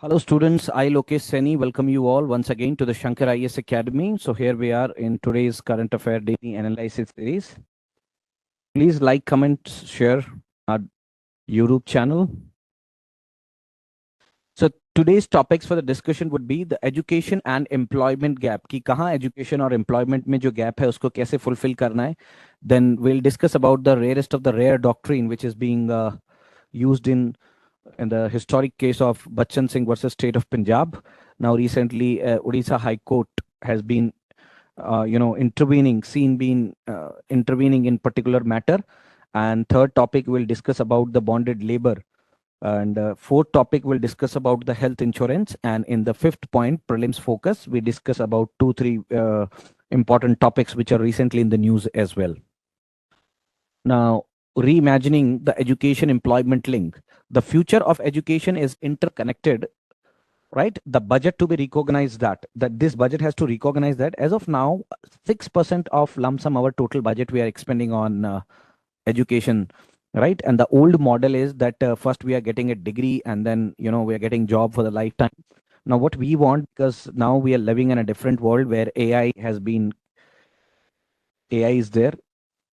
Hello students, I Lokesh Seni welcome you all once again to the Shankar IS Academy. So here we are in today's current affair daily analysis series. Please like, comment, share our YouTube channel. So today's topics for the discussion would be the education and employment gap. कि कहाँ education और employment में जो gap है उसको कैसे fulfill करना है. Then we'll discuss about the rarest of the rare doctrine which is being used in the historic case of Bachchan Singh versus State of Punjab. Now, recently, Odisha High Court has been, intervening in particular matter. And third topic, we'll discuss about the bonded labor. And fourth topic, we'll discuss about the health insurance. And in the fifth point, prelims focus, we discuss about three important topics which are recently in the news as well. Now, reimagining the education employment link. The future of education is interconnected, right? The budget to be recognized that this budget has to recognize that as of now, 6% of lump sum our total budget we are expending on education, right? And the old model is that first we are getting a degree and then, we are getting job for the lifetime. Now, what we want, because now we are living in a different world where AI is there,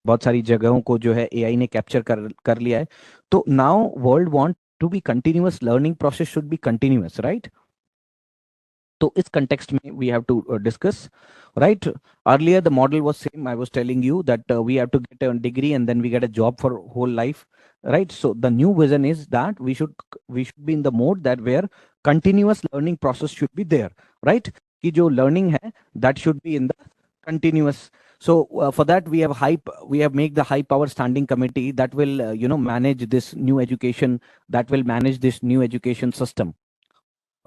बहुत सारी जगहों को जो है AI ने capture कर लिया है. तो now world want to be continuous, learning process should be continuous, right? तो इस कंटेक्स्ट में we have to discuss, right? Earlier the model was same. I was telling you that we have to get a degree and then we get a job for whole life, right? So the new vision is that we should be in the mode that where continuous learning process should be there, right? कि जो learning है that should be in the continuous. So for that we have make the high power standing committee that will manage this new education, that will manage this new education system.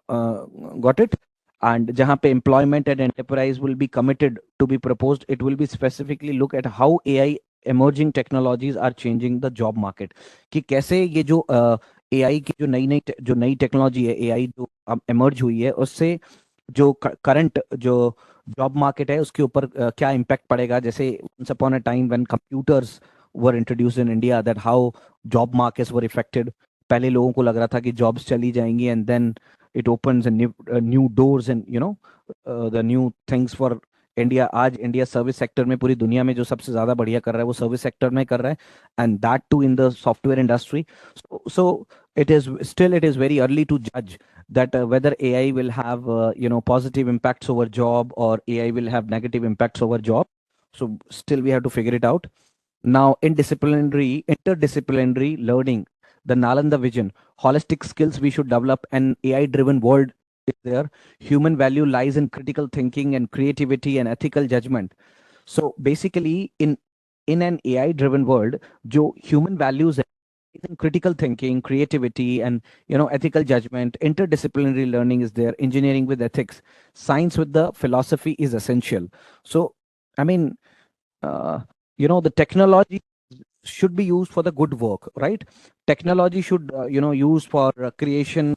Got it? And जहाँ पे employment and enterprise will be committed to be proposed, it will be specifically look at how AI emerging technologies are changing the job market. कि कैसे ये जो AI की जो नई technology है, AI जो emerge हुई है, उससे जो करंट जो जॉब मार्केट है उसके ऊपर क्या इम्पैक्ट पड़ेगा. जैसे once upon a time when computers were introduced in India, that how job markets were affected. पहले लोगों को लग रहा था कि जॉब्स चली जाएंगी and then it opens a new doors and the new things for India. आज इंडिया सर्विस सेक्टर में पूरी दुनिया में जो सबसे ज्यादा बढ़िया कर रहा है वो सर्विस सेक्टर में कर रहा है, and that too in the software industry. So it is very early to judge that whether AI will have positive impacts over job or AI will have negative impacts over job. So still we have to figure it out. Now, interdisciplinary learning, the Nalanda vision, holistic skills we should develop. An AI driven world is there. Human value lies in critical thinking and creativity and ethical judgment. So basically, in an AI driven world, जो human values है, in critical thinking, creativity, and ethical judgment, interdisciplinary learning is there. Engineering with ethics, science with the philosophy is essential. So, I mean, the technology should be used for the good work, right? Technology should use for creation,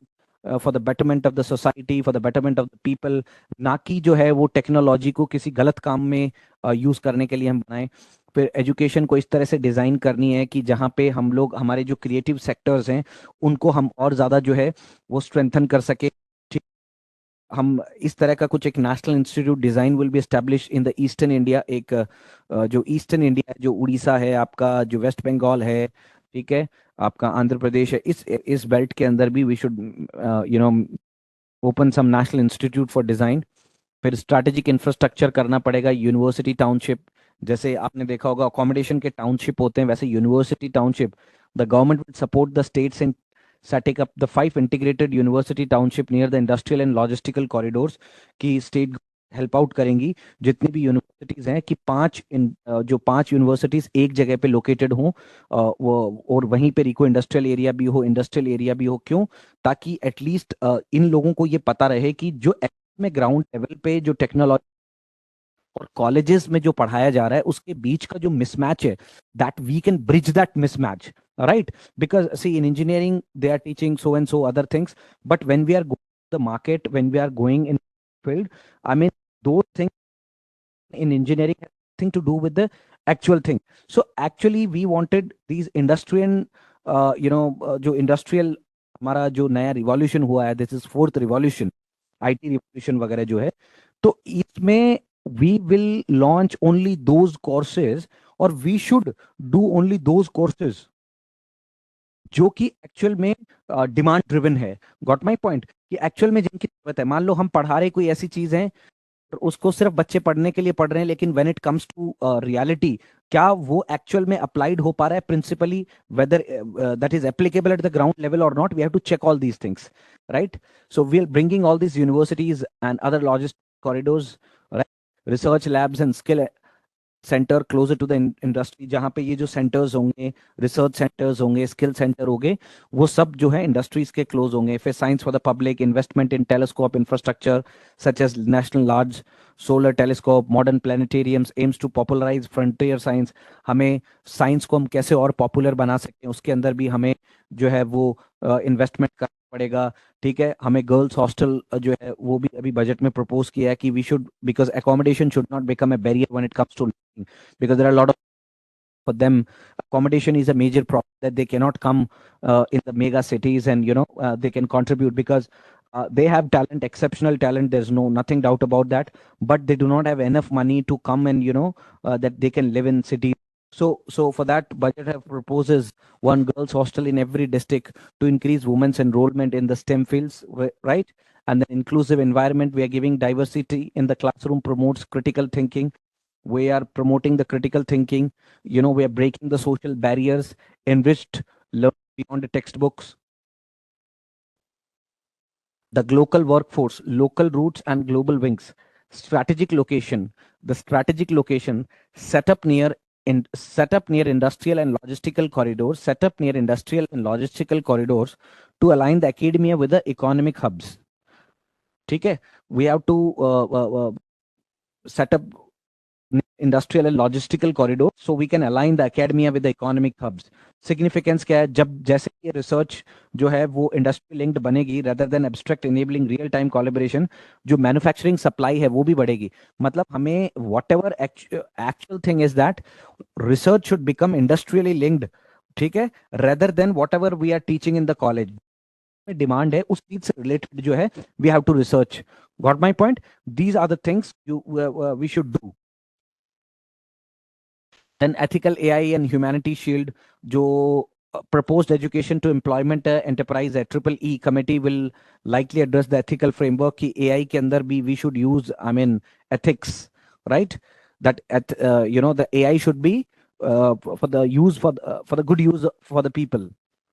for the betterment of the society, for the betterment of the people. ना कि जो है वो technology को किसी गलत काम में यूज करने के लिए हम बनाएं. फिर एजुकेशन को इस तरह से डिजाइन करनी है कि जहाँ पे हम लोग हमारे जो क्रिएटिव सेक्टर्स हैं उनको हम और ज्यादा जो है वो स्ट्रेंथन कर सके. हम इस तरह का कुछ एक national institute design will be establish in the eastern India. एक जो ईस्टर्न इंडिया है, जो उड़ीसा है आपका, जो वेस्ट बंगाल है, ठीक है, आपका आंध्र प्रदेश है, इस बेल्ट के अंदर भी we should open some national institute for design. फिर स्ट्रैटेजिक इंफ्रास्ट्रक्चर करना पड़ेगा. यूनिवर्सिटी टाउनशिप, जैसे आपने देखा होगा अकोमोडेशन के टाउनशिप होते हैं, वैसे university township. The government will support the states in setting up the 5 integrated university township near the industrial and logistical corridors. कि स्टेट हेल्प आउट करेंगी जितनी भी यूनिवर्सिटीज हैं कि जो 5 यूनिवर्सिटीज एक जगह पे लोकेटेड हों, वो और वहीं पे इको इंडस्ट्रियल एरिया भी हो, इंडस्ट्रियल एरिया भी हो. क्यों? ताकि एटलीस्ट इन लोगों को ये पता रहे कि जो में ग्राउंड लेवल पे जो टेक्नोलॉजी और कॉलेजेस में जो पढ़ाया जा रहा है उसके बीच का जो मिसमैच है, that we can bridge that mismatch, right? Because see, in engineering they are teaching so and so other things, but when we are going to the market, when we are going in field, I mean, those things in engineering have nothing to do with the actual thing. So actually we wanted these industrial जो industrial हमारा जो नया revolution हुआ है, this is fourth revolution, IT revolution वगैरह जो है, तो इसमें we will launch only those courses, और we should do only those courses जो कि एक्चुअल में डिमांड ड्रिवन है। गॉट माय पॉइंट, कि एक्चुअल में जिनकी जरूरत है, मान लो हम पढ़ा रहे कोई ऐसी चीज है और उसको सिर्फ बच्चे पढ़ने के लिए पढ़ रहे हैं, लेकिन when it comes to reality, क्या वो एक्चुअल में अप्लाइड हो पा रहा है principally, whether that is applicable at the ground level और not, we have to check all these things, right? So we are bringing all these universities and other logistic corridors, right? Research labs and skill centre closer to the industry, जहाँ पे ये जो centres होंगे, research centres होंगे, skill centre होंगे, वो सब जो है इंडस्ट्रीज के क्लोज होंगे। फिर science for the public, investment in telescope infrastructure such as national large solar telescope, modern planetariums aims to popularize frontier science. हमें साइंस को हम कैसे और पॉपुलर बना सकते हैं, उसके अंदर भी हमें जो है वो इन्वेस्टमेंट करना पड़ेगा। ठीक है, हमें गर्ल्स हॉस्टल जो है वो भी अभी बजट में प्रपोज किया है कि we should, because accommodation should not become a barrier when it comes to, because there are a lot of, for them accommodation is a major problem, that they cannot come in the mega cities and they can contribute because they have talent, exceptional talent, there's nothing doubt about that, but they do not have enough money to come and that they can live in cities. So for that, budget have proposes one girls hostel in every district to increase women's enrollment in the STEM fields, right? And the inclusive environment, we are giving diversity in the classroom, promotes critical thinking. We are promoting the critical thinking, we are breaking the social barriers, enriched learning beyond the textbooks, the global workforce, local roots and global wings, strategic location, the strategic location set up near industrial and logistical corridors, set up near industrial and logistical corridors to align the academia with the economic hubs. ठीक है, we have to set up industrial and logistical corridor so we can align the academia with the economic hubs. Significance क्या है, जब जैसे ये research जो है वो इंडस्ट्री लिंक्ड बनेगी rather than abstract enabling real time collaboration, जो मैन्युफैक्चरिंग सप्लाई है वो भी बढ़ेगी। मतलब हमें whatever actual thing is that research should become industrially linked, ठीक है, rather than whatever we are teaching in the college में डिमांड है उस चीज से रिलेटेड जो है we have to research. Got my point? These are the things you we should do. then ethical AI and humanity shield, जो proposed education to employment enterprise है, triple E committee will likely address the ethical framework कि AI के अंदर भी we should use, I mean, ethics, right? That the AI should be for the use for the good use for the people,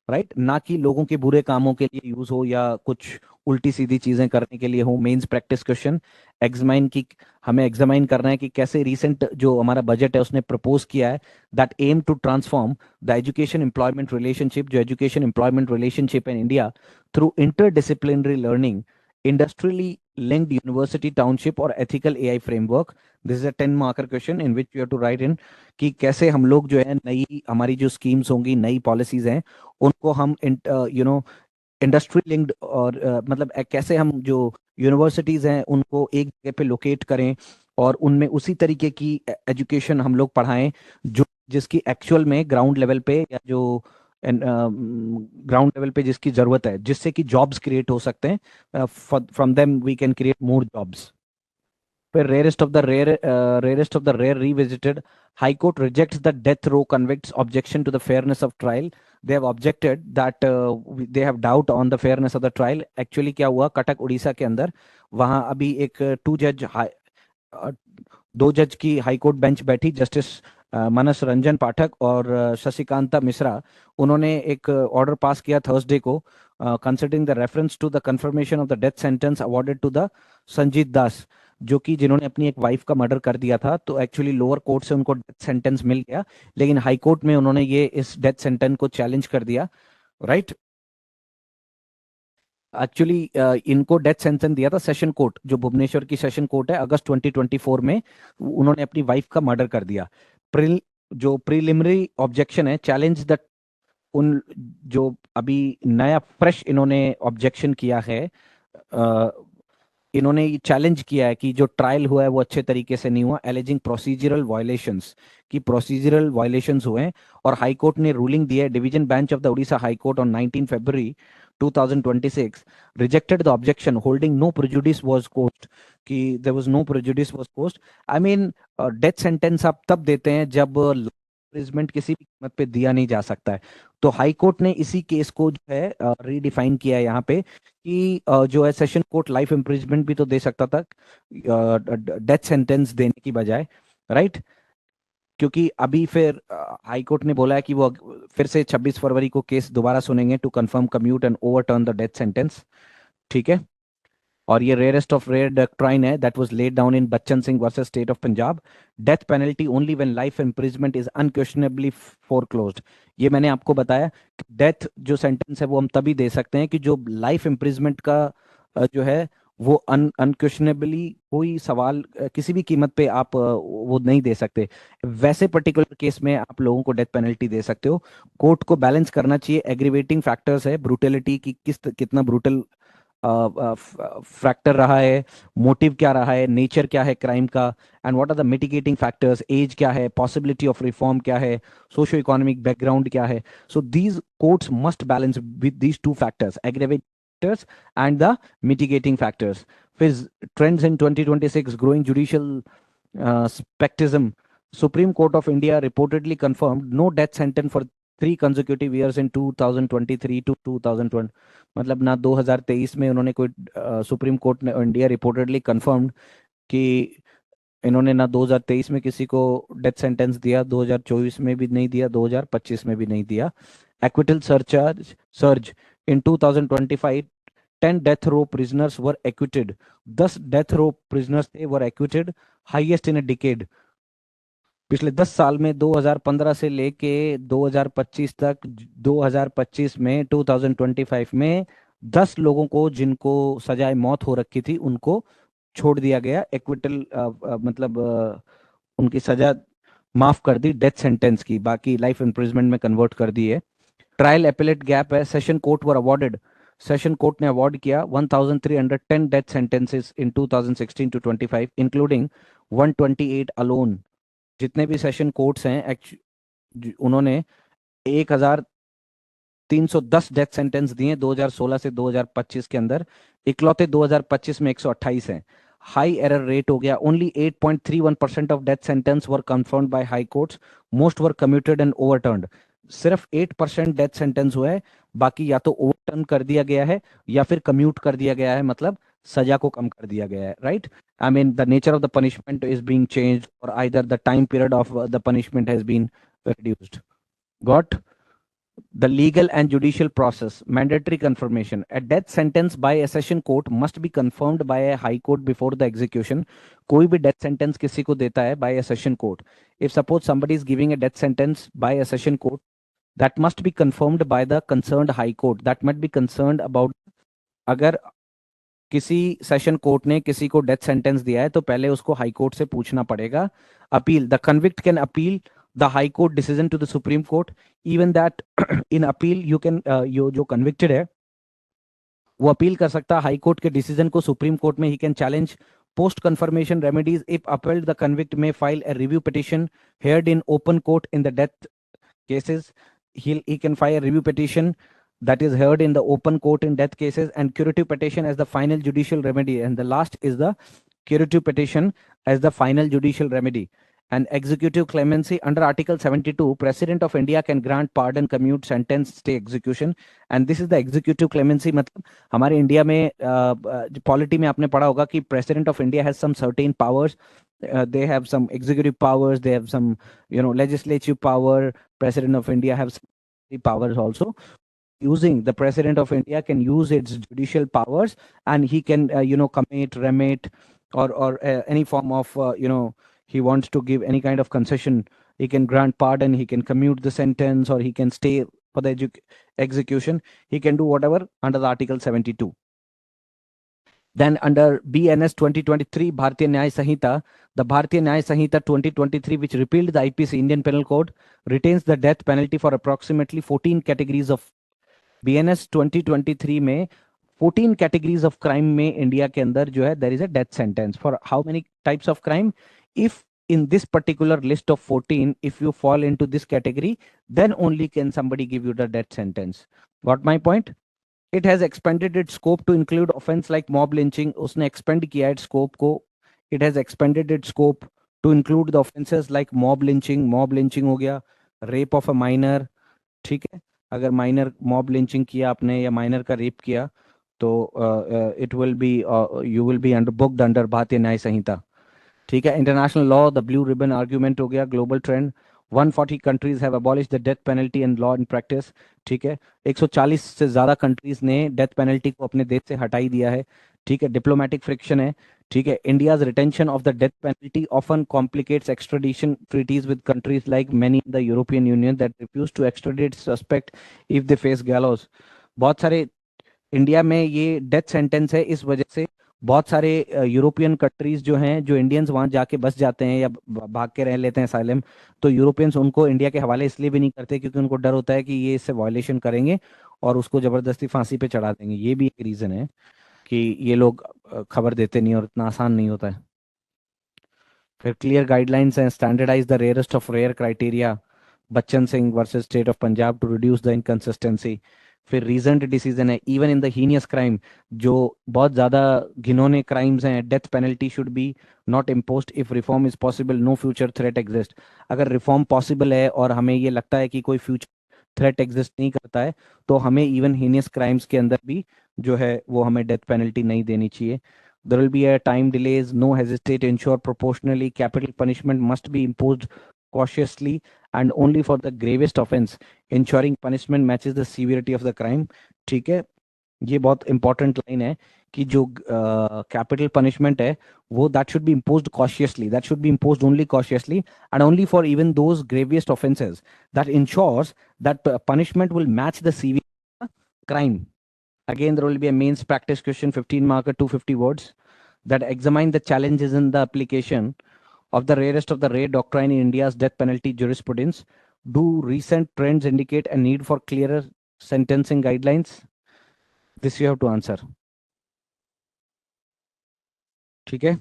right? ना कि लोगों के बुरे कामों के लिए यूज हो या कुछ उल्टी सीधी चीजें करने के लिए हो। मेंस प्रैक्टिस क्वेश्चन एग्जामाइन की, हमें एग्जामाइन करना है कि कैसे रिसेंट जो हमारा बजट है उसने प्रपोज किया है that aim to transform the education employment relationship, जो education employment relationship in India through interdisciplinary learning, industrially linked university township और ethical AI framework. This is a 10 marker question in which you have to write in कि कैसे हम लोग जो है नई हमारी जो स्कीम्स होंगी, नई पॉलिसीज हैं, उनको हम इंडस्ट्री लिंक्ड और मतलब कैसे हम जो यूनिवर्सिटीज हैं उनको एक जगह पे लोकेट करें और उनमें उसी तरीके की एजुकेशन हम लोग पढ़ाएं जो जिसकी एक्चुअल में ग्राउंड लेवल पे या जो ग्राउंड लेवल पे जिसकी जरूरत है, जिससे कि जॉब्स क्रिएट हो सकते हैं, from them we can create more jobs. फिर rarest of the rare revisited, high court rejects the death row convicts objection to the fairness of trial. They have objected that they have doubt on the fairness of the trial. Actually क्या हुआ, कटक उड़ीसा के अंदर, वहां अभी एक दो जज की हाई कोर्ट बेंच बैठी, जस्टिस मनस रंजन पाठक और शशिकांता मिश्रा। उन्होंने एक ऑर्डर पास किया थर्सडे को, considering the reference to the confirmation of the death sentence awarded to the Sanjit Das, जो कि जिन्होंने अपनी एक वाइफ का मर्डर कर दिया था। तो एक्चुअली लोअर कोर्ट से उनको डेथ सेंटेंस मिल गया, लेकिन हाई कोर्ट में उन्होंने ये इस डेथ सेंटेंस को चैलेंज कर दिया, राइट? एक्चुअली इनको डेथ सेंटेंस दिया था सेशन कोर्ट, जो भुवनेश्वर की सेशन कोर्ट है, अगस्त 2024 में उन्होंने अपनी वाइफ का मर्डर कर दिया। जो प्रीलिमिनरी ऑब्जेक्शन है, चैलेंज द उन जो अभी नया फ्रेश इन्होंने ऑब्जेक्शन किया है, इन्होंने ये चैलेंज किया है कि जो ट्रायल हुआ है वो अच्छे तरीके से नहीं हुआ, एलिजिंग प्रोसीजरल वायलेशंस, कि प्रोसीजरल वायलेशंस हुए हैं। और हाई कोर्ट ने रूलिंग दिया है, division bench of the Orissa high court on 19 February 2026 rejected the objection holding no prejudice was caused, कि there was no prejudice was caused. I mean, death sentence आप तब देते हैं जब इम्प्रिजमेंट किसी भी कीमत पे दिया नहीं जा सकता है। तो हाई कोर्ट ने इसी केस को जो है रीडिफाइन किया है यहाँ पे कि जो है सेशन कोर्ट लाइफ इम्प्रिजमेंट भी तो दे सकता था डेथ सेंटेंस देने की बजाय, राइट। क्योंकि अभी फिर हाई कोर्ट ने बोला है कि वो फिर से 26 फरवरी को केस दोबारा सुनेंगे to confirm commute and overturn the death sentence, ठीक है। और ये रेयरेस्ट ऑफ रेयर डॉक्ट्राइन है that was laid down in Bachan Singh versus state of Punjab, death penalty only when life imprisonment is unquestionably foreclosed. ये मैंने आपको बताया कि डेथ जो सेंटेंस है वो हम तभी दे सकते हैं कि जो लाइफ इम्प्रिजमेंट का जो है वो अनक्वेश्चनेबली कोई सवाल किसी भी कीमत पे आप वो नहीं दे सकते। वैसे पर्टिकुलर केस में आप लोगों को डेथ पेनल्टी दे सकते हो। कोर्ट को बैलेंस करना चाहिए, एग्रीवेटिंग फैक्टर्स है, ब्रूटलिटी की कितना ब्रूटल फैक्टर रहा है, मोटिव क्या रहा है, नेचर क्या है क्राइम का, and what are the mitigating factors, as क्या है, पॉसिबिलिटी ऑफ रिफॉर्म क्या है, सोशो इकोनॉमिक बैकग्राउंड क्या है। So these courts must balance with these two factors, aggravating factors and the mitigating factors. With trends in 2026, growing judicial skepticism, Supreme Court of India reportedly confirmed no death sentence for 3 consecutive years in 2023 to 2020। मतलब ना 2023 में उन्होंने कोई supreme court ने India reportedly confirmed कि इन्होंने ना 2023 में किसी को डेथ सेंटेंस दिया, 2024 में भी नहीं दिया, 2025 में भी नहीं दिया। Acquittal surge in 2025, 10 death row prisoners were acquitted, 10 death row prisoners they were acquitted, highest in a decade। पिछले 10 साल में 2015 से लेके 2025 तक, 2025 में 2025 में 10 लोगों को जिनको सजाए मौत हो रखी थी उनको छोड़ दिया गया, एक्विटल मतलब उनकी सजा माफ कर दी डेथ सेंटेंस की, बाकी लाइफ इम्प्रिजमेंट में कन्वर्ट कर दी है। ट्रायल एपेलेट गैप है, session court were awarded, session court ने अवार्ड किया 1310 death sentences in 2016 to 25 including 128 alone. जितने भी सेशन कोर्ट्स हैं उन्होंने 1310 डेथ सेंटेंस दिए 2016 से 2025 के अंदर, इकलौते 2025 में 128 हैं। हाई एरर रेट हो गया, only 8.31% of death sentence were confirmed by high courts, most were commuted and overturned. सिर्फ 8% डेथ सेंटेंस हुआ है, बाकी या तो ओवरटर्न कर दिया गया है या फिर कम्यूट कर दिया गया है, मतलब सजा को कम कर दिया गया है, right. I mean, the nature of the punishment is being changed, or either the time period of the punishment has been reduced. Got the legal and judicial process. Mandatory confirmation. A death sentence by a session court must be confirmed by a high court before the execution. कोई भी death sentence किसी को देता है by a session court. If suppose somebody is giving a death sentence by a session court, that must be confirmed by the concerned high court. That must be concerned about अगर किसी session court ने किसी को death sentence दिया है तो पहले उसको हाई कोर्ट से पूछना पड़ेगा। Appeal, the convict can appeal the high court decision to the supreme court, even that in appeal you can जो कन्विक्टेड है वो अपील कर सकता है हाई कोर्ट के डिसीजन को सुप्रीम कोर्ट में। He can challenge post confirmation remedies if appealed the convict में file a review petition heard in open court in the death cases. he can file a review petition that is heard in the open court in death cases, and curative petition as the final judicial remedy, and the last is the curative petition as the final judicial remedy. And executive clemency under article 72, president of India can grant pardon, commute sentence, stay execution, and this is the executive clemency। मतलब हमारे India में polity में आपने पढ़ा होगा कि president of India has some certain powers, they have some executive powers, they have some legislative power, president of India have some powers also। Using the president of India can use its judicial powers, and he can commit, remit, or any form of he wants to give any kind of concession, he can grant pardon, he can commute the sentence, or he can stay for the execution, he can do whatever under the article 72। Then under BNS 2023 Bharatiya Nyaya Sanhita, the Bharatiya Nyaya Sanhita 2023, which repealed the IPC Indian Penal Code, retains the death penalty for approximately 14 categories of BNS 2023 में 14 categories of crime में India के अंदर जो है there is a death sentence for how many types of crime। If in this particular list of 14, if you fall into this category, then only can somebody give you the death sentence। Got my point? It has expanded it scope to include offence like mob lynching, उसने expand किया है scope को, it has expanded it scope to include the offences like mob lynching हो गया, rape of a minor, ठीक है, अगर minor mob lynching किया आपने या माइनर का रेप किया तो it will be, you will be under booked under भारतीय न्याय संहिता, ठीक है। International law, the blue ribbon argument हो गया, global trend, 140 countries have abolish the death penalty and law in practice, ठीक है। 140 से ज्यादा कंट्रीज ने डेथ पेनल्टी को अपने देश से हटाई दिया है, ठीक है। डिप्लोमेटिक फ्रिक्शन है, ठीक है। India's retention of the death penalty often complicates extradition treaties with countries like many in the European Union that refuse to extradite suspect if they face gallows. बहुत सारे इंडिया में ये डेथ सेंटेंस है, इस वजह से बहुत सारे यूरोपियन कंट्रीज जो हैं, जो इंडियंस वहां जाके बस जाते हैं या भाग के रह लेते हैं साइलम, तो यूरोपियंस उनको इंडिया के हवाले इसलिए भी नहीं करते क्योंकि उनको डर होता है कि ये इससे वायलेशन करेंगे और उसको जबरदस्ती फांसी पे चढ़ा देंगे। ये भी एक रीजन है कि ये लोग खबर देते नहीं और इतना आसान नहीं होता है। फिर clear guidelines and standardise the rarest of rare criteria, Bachan Singh versus state of Punjab to reduce the inconsistency. फिर रीजंट डिसीजन है, even in the heinous crime, जो बहुत ज्यादा घिनौने क्राइम्स हैं, death penalty should be not imposed if reform is possible, no future threat exist. अगर reform possible है और हमें ये लगता है कि कोई फ्यूचर थ्रेट एग्जिस्ट नहीं करता है, तो हमें इवन हीनियस क्राइम्स के अंदर भी जो है वो हमें डेथ पेनल्टी नहीं देनी चाहिए। There will be a time delays, no hesitate, ensure proportionally, capital punishment must be imposed cautiously and only for the gravest offense, ensuring punishment matches the severity of the crime, ठीक है। ये बहुत important line है कि जो capital punishment है वो that should be imposed cautiously, that should be imposed only cautiously and only for even those gravest offenses, that ensures that punishment will match the severity of the crime. Again, there will be a mains practice question, 15 marker, 250 words, that examine the challenges in the application of the rarest of the rare doctrine in India's death penalty jurisprudence. Do recent trends indicate a need for clearer sentencing guidelines? This you have to answer. ठीक है।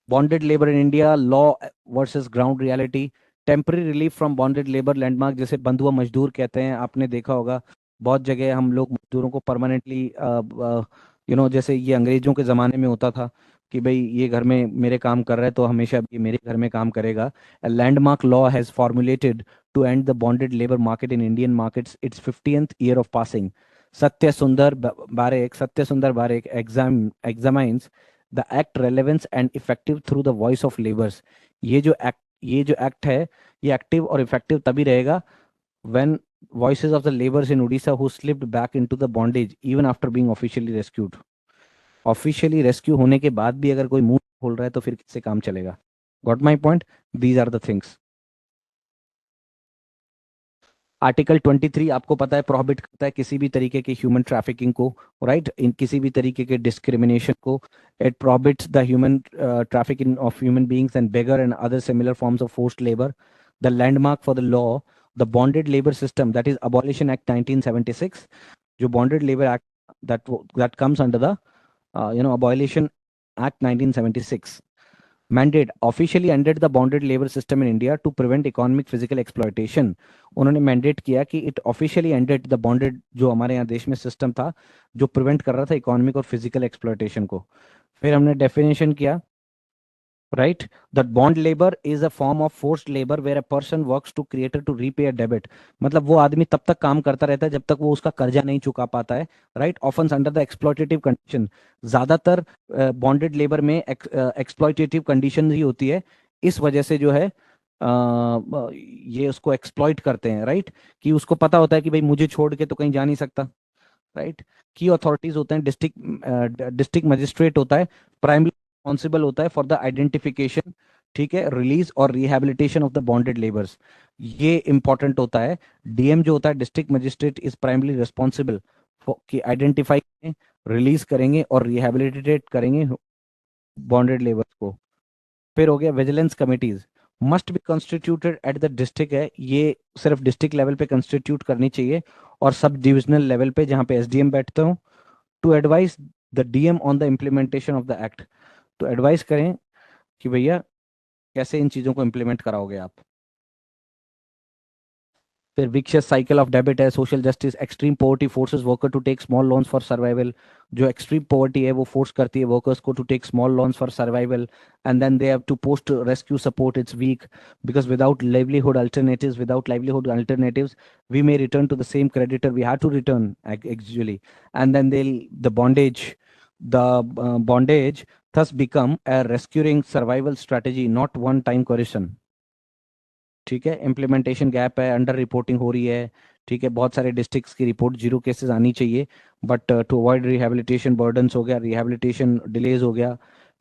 Bonded labour in India, law versus ground reality, temporary relief from bonded labour landmark, जैसे बंधुआ मजदूर कहते हैं, आपने देखा होगा बहुत जगह हम लोग मजदूरों को परमानेंटली जैसे ये अंग्रेजों के ज़माने में होता था कि भाई ये घर में मेरे काम कर रहा है तो हमेशा ये मेरे घर में काम करेगा। Landmark law has formulated to end the bonded labour market in Indian markets its 50th year of passing. Satya Sundar Barik examines the act relevance and effective through the voice of labours. ये जो एक्ट है, ये एक्टिव और effective तभी रहेगा when voices of the laborers in Odisha who slipped back into the bondage even after being officially rescued। Officially rescue होने के बाद भी अगर कोई मुंह खोल रहा है तो फिर किससे काम चलेगा? Got my point? These are the things. Article 23 आपको पता है प्रोहिबिट करता है किसी भी तरीके की ह्यूमन ट्रैफिकिंग को, राइट, इन किसी भी तरीके के डिस्क्रिमिनेशन को। It prohibits the human trafficking of human beings and beggar and other similar forms of forced labour. The landmark for the law, the bonded labour system, that is abolition act 1976, जो bonded labour act that comes under the abolition act 1976 mandate officially ended the bonded labor system in India to prevent economic physical exploitation। उन्होंने mandate किया कि it officially ended the bonded, जो हमारे यहाँ देश में system था जो प्रिवेंट कर रहा था इकोनॉमिक और फिजिकल एक्सप्लॉयटेशन को। फिर हमने डेफिनेशन किया, right, that bond labor is a form of forced labor where a person works to creator to repay a debt। मतलब वो आदमी तब तक काम करता रहता है जब तक वो उसका कर्जा नहीं चुका पाता है, right, often under the exploitative condition. ज्यादातर बॉन्डेड लेबर में एक्सप्लॉयटेटिव कंडीशन ही होती है, इस वजह से जो है ये उसको एक्सप्लॉइट करते हैं, राइट, कि उसको पता होता है कि भाई मुझे छोड़ के तो कहीं जा नहीं सकता, राइट। की अथॉरिटीज होते हैं, डिस्ट्रिक्ट मजिस्ट्रेट होता है, प्राइमरी रिस्पॉन्सिबल होता है फॉर द आइडेंटिफिकेशन, ठीक है, रिलीज और rehabilitation of the bonded labours. ये इंपॉर्टेंट होता है। डीएम जो होता है, district magistrate, is primary responsible कि आइडेंटिफाई करें, रिलीज करेंगे और रिहैबिलिटेट करेंगे बॉन्डेड लेबर्स को। फिर हो गया vigilance committees, must be constituted at the district, है ये सिर्फ डिस्ट्रिक्ट लेवल पे कॉन्स्टिट्यूट करनी चाहिए और सब डिविजनल लेवल पे जहाँ पे एसडीएम बैठते हो, to advise the DM on the implementation of the act. तो एडवाइस करें कि भैया कैसे इन चीज़ों को इम्प्लीमेंट कराओगे आप। फिर विशियस साइकिल ऑफ डेबिट है, social justice, extreme poverty forces worker to take small loans for survival. जो एक्सट्रीम पॉवर्टी है वो फोर्स करती है वर्कर्स को to take small loans for survival, and then they have to post rescue support, it's weak because without livelihood alternatives we may return to the same creditor we had to return actually, and then the bondage thus become a rescuing survival strategy, not one time coercion। ठीक है, implementation gap है, under reporting हो रही है। ठीक है, बहुत सारे डिस्ट्रिक्ट्स की रिपोर्ट जीरो केसेस आनी चाहिए, but to avoid rehabilitation burdens हो गया, रिहेबिलिटेशन डिलेज हो गया।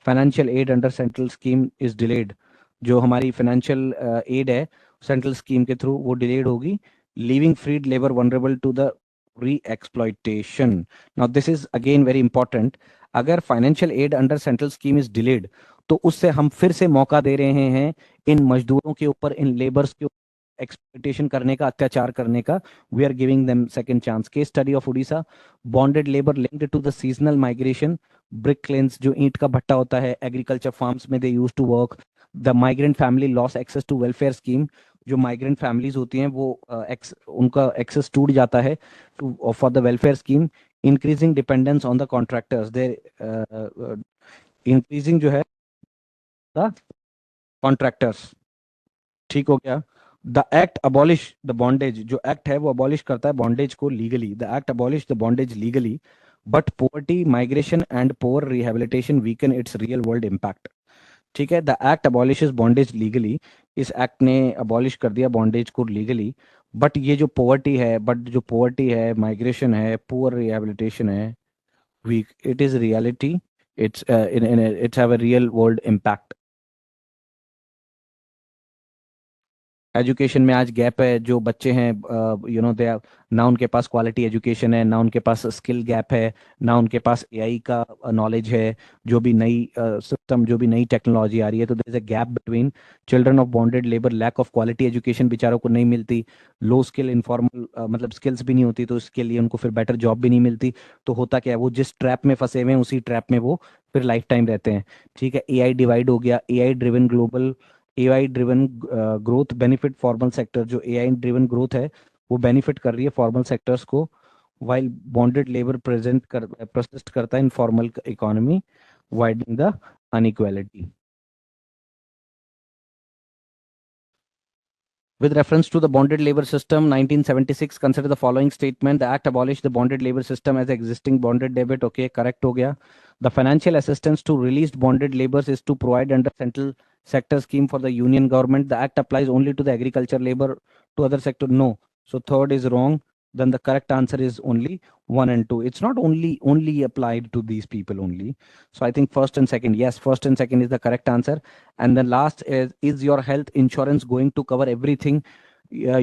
Financial aid under central scheme is delayed. जो हमारी फाइनेंशियल एड है सेंट्रल स्कीम के थ्रू वो डिलेड होगी, leaving freed labour vulnerable to the re exploitation. Now this is again very important. अगर financial aid under central scheme is delayed तो उससे हम फिर से मौका दे रहे हैं इन मजदूरों के ऊपर, इन लेबर्स के ऊपर एक्सप्लॉइटेशन करने का, अत्याचार करने का। We are giving them second chance. Case study of Orissa, bonded labour linked to the seasonal migration. Brick kilns, जो ईंट का भट्टा होता है, एग्रीकल्चर फार्म्स में they use to work. The migrant family loss access to welfare scheme. जो migrant families होती हैं वो उनका एक्सेस टूट जाता है to for the welfare scheme. Increasing dependence on the contractors, they increasing जो है द कॉन्ट्रैक्टर्स। ठीक हो गया। The act abolish the bondage, जो एक्ट है वो अबॉलिश करता है बॉन्डेज को legally. The act abolish the bondage legally, but poverty migration and poor rehabilitation weaken its real world impact. ठीक है, the act abolishes bondage legally. इस act ने अबॉलिश कर दिया बॉन्डेज को लीगली, बट ये जो पोवर्टी है, माइग्रेशन है, पुअर रिहेबिलिटेशन है, weak, it is reality, it's have a real world impact. Education में आज गैप है। जो बच्चे हैं दे ना उनके पास क्वालिटी एजुकेशन है, ना उनके पास स्किल गैप है, ना उनके पास एआई का नॉलेज है। जो भी नई सिस्टम, जो भी नई टेक्नोलॉजी आ रही है, तो there is a gap between children of bonded labour. Lack of quality education बेचारों को नहीं मिलती। लो स्किल, इनफॉर्मल मतलब स्किल्स भी नहीं होती, तो इसके लिए उनको फिर बेटर जॉब भी नहीं मिलती। तो होता क्या है, वो जिस ट्रैप में फंसे हुए हैं उसी ट्रैप में वो फिर लाइफ टाइम रहते हैं। ठीक है, एआई डिवाइड हो गया। AI driven growth benefit formal sector. जो एआई ड्रिवन ग्रोथ है वो बेनिफिट कर रही है फॉर्मल सेक्टर्स को, वाइल बॉन्डेड लेबर प्रसिस्ट करता है in formal economy, widening the inequality. With reference to the bonded labor system, 1976, consider the following statement. The act abolished the bonded labor system as existing bonded debit. Okay, correct हो गया. The financial assistance to released bonded laborers is to provide under central sector scheme for the union government. The act applies only to the agriculture labor, to other sector. No. So third is wrong. Then the correct answer is only one and two. It's not only applied to these people only. So I think first and second, yes, first and second is the correct answer. And the last is your health insurance going to cover everything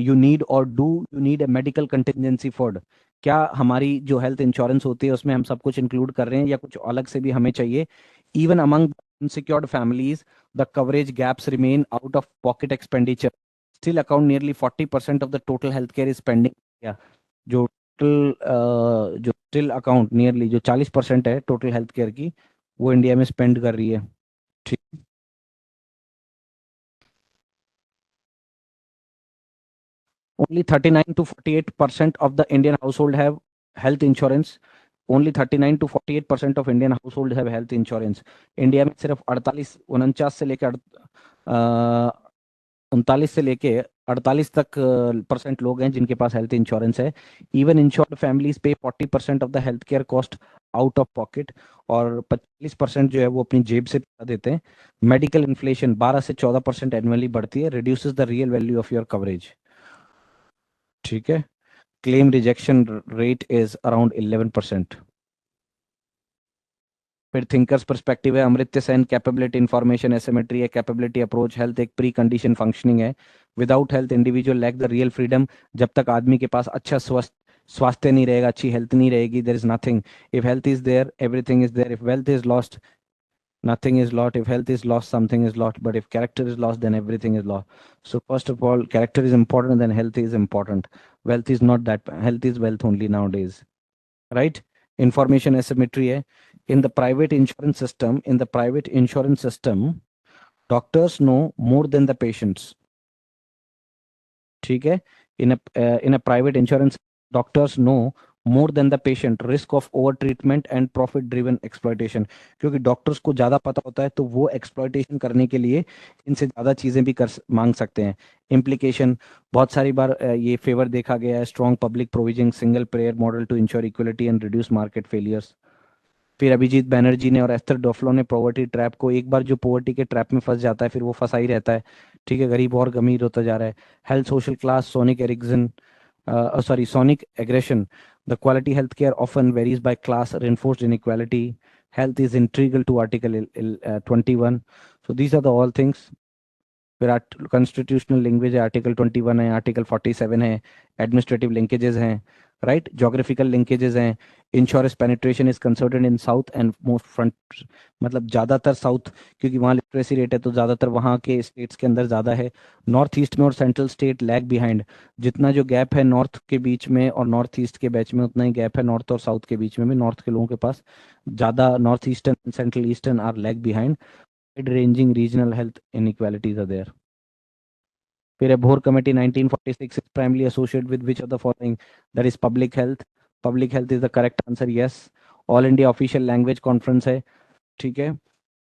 you need, or do you need a medical contingency fund? क्या हमारी जो health insurance होती है उसमें हम सब कुछ include कर रहे हैं या कुछ अलग से भी हमें चाहिए? Even among unsecured families, the coverage gaps remain out of pocket expenditure. Still account nearly 40% of the total healthcare is spending. Yeah, जो जो स्टिल अकाउंट नियरली जो 40% है टोटल हेल्थ केयर की, वो इंडिया में स्पेंड कर रही है। ठीक। Only 39 to 48% of the Indian household have health insurance. Only 39 to 48% of Indian household have health insurance. India में सिर्फ 48 तक परसेंट लोग हैं जिनके पास हेल्थ इंश्योरेंस है। इवन इंश्योर्ड फैमिलीज पे 40% of the health care cost out of pocket, और 45% जो है वो अपनी जेब से देते हैं। मेडिकल इन्फ्लेशन 12 से 14% एनुअली बढ़ती है, reduces the real value of your coverage. ठीक है, claim rejection rate is around 11%। फिर थिंकर्स पर्सपेक्टिव है, Amartya Sen, capability information asymmetry है, कैपेबिलिटी अप्रोच, हेल्थ एक प्री कंडीशन फंक्शनिंग है। Without health individual lack the real freedom. जब तक आदमी के पास अच्छा स्वास्थ्य नहीं रहेगा, अच्छी हेल्थ नहीं रहेगी, there is nothing. If health is there everything is there, if wealth is lost nothing is lost. If health is lost, something is lost, but if character is lost, then everything is lost. So first of all, character is important, then health is important. Wealth is not that, health is wealth only nowadays, right? Information asymmetry hai. In the private insurance system, doctors know more than the patients. ठीक है, In a private insurance, doctors know more than the patient risk of over treatment and profit driven exploitation. क्योंकि doctors को ज़्यादा पता होता है तो वो एक्सप्लॉइटेशन करने के लिए इनसे ज़्यादा चीज़ें भी मांग सकते हैं. इम्प्लीकेशन, बहुत सारी बार ये फेवर देखा गया है. Strong public provision, single player model to ensure equality and reduce market failures. फिर अभिजीत बैनर्जी ने और एस्थर डोफ्लो ने पॉवर्टी ट्रैप को, एक बार जो पॉवर्टी के ट्रैप में फंस जाता है फिर वो फंसा ही रहता है. ठीक है, गरीब और अमीर होता जा रहा है. Health social class, sonic Ericsson, sonic aggression. The quality healthcare often varies by class, reinforced inequality. Health is integral to Article 21. So these are the all things. फिर कॉन्स्टिट्यूशनल लैंग्वेज है, आर्टिकल 21 है, आर्टिकल 47 है. Administrative linkages हैं, right. Geographical linkages हैं. Insurance penetration is concerted in south and most front, मतलब ज़्यादातर south, क्योंकि वहाँ लिटरेसी रेट है तो ज़्यादातर वहाँ के स्टेट्स के अंदर ज़्यादा है. नॉर्थ ईस्ट में और सेंट्रल स्टेट लैग बिहाइंड. जितना जो गैप है नॉर्थ के बीच में और नॉर्थ ईस्ट के बीच में, उतना ही गैप है नॉर्थ और साउथ के बीच में भी. नॉर्थ के लोगों के पास ज़्यादा, north eastern central eastern are lag behind. Wide ranging regional health inequalities are there. फिर है Bhore committee 1946 is primarily associated with which of the following? That is public health. Public health is the correct answer. Yes. All India official language conference है. ठीक है.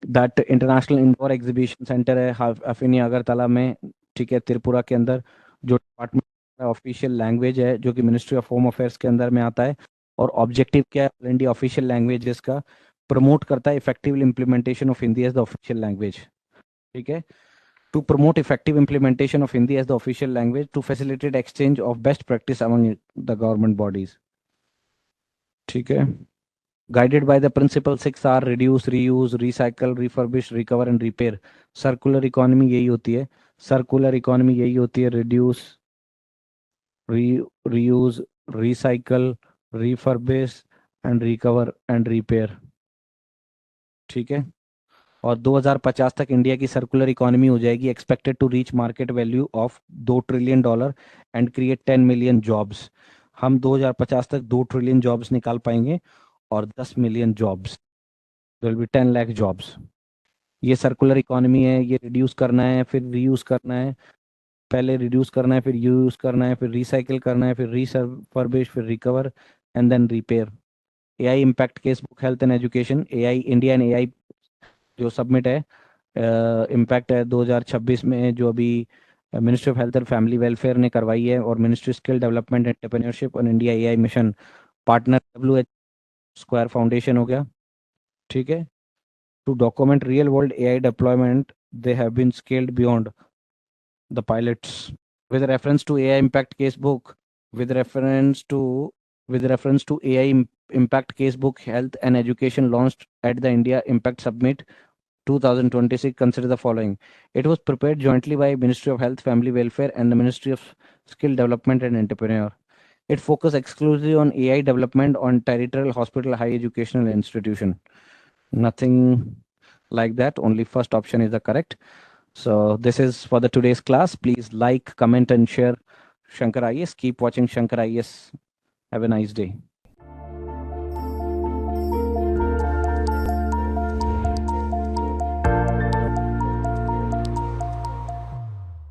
That international indoor exhibition centre है अफिनी अगरतला में. ठीक है, त्रिपुरा के अंदर. जो डिपार्टमेंट ऑफिशियल लैंग्वेज है जो कि मिनिस्ट्री ऑफ होम अफेयर्स के अंदर में आता है. और ऑब्जेक्टिव क्या है ऑल इंडिया ऑफिशियल लैंग्वेजेस का? प्रमोट करता है effective implementation of Hindi as the official language. ठीक है. To promote effective implementation of Hindi as the official language, to facilitate exchange of best practice among the government bodies. ठीक है. Guided by the principle 6R, reduce, reuse, recycle, refurbish, recover and repair. Circular economy यही होती है. Circular economy यही होती है. Reduce, reuse, recycle, refurbish and recover and repair. ठीक है. और 2050 तक इंडिया की सर्कुलर इकोनॉमी हो जाएगी, expected to reach market value of $2 trillion and create 10 million jobs. हम 2050 तक 2 ट्रिलियन जॉब्स निकाल पाएंगे और 10 million jobs, will be 10 lakh jobs. ये सर्कुलर इकोनॉमी है. ये रिड्यूस करना है फिर रीयूज करना है. पहले रिड्यूस करना है फिर यूज करना है फिर रिसाइकिल करना है फिर रिफर्बिश फिर recover and then repair. AI impact case book health and education. AI India and AI जो सबमिट है, इम्पैक्ट है 2026 में, जो अभी ministry of health and family welfare ने करवाई है. और मिनिस्ट्री स्किल डेवलपमेंट एंटरप्रेन्योरशिप और India AI mission partner WH square foundation हो गया. ठीक है. To document real world AI deployment they have been scaled beyond the pilots. with reference to AI impact casebook, with reference to with reference to AI impact casebook, health and education launched at the India Impact Summit 2026, consider the following. It was prepared jointly by Ministry of Health, Family Welfare and the Ministry of Skill Development and Entrepreneur. It focused exclusively on AI development on territorial hospital high educational institution. Nothing like that. Only first option is the correct. So this is for the today's class. Please like, comment and share Shankar IAS. Keep watching Shankar IAS. Have a nice day.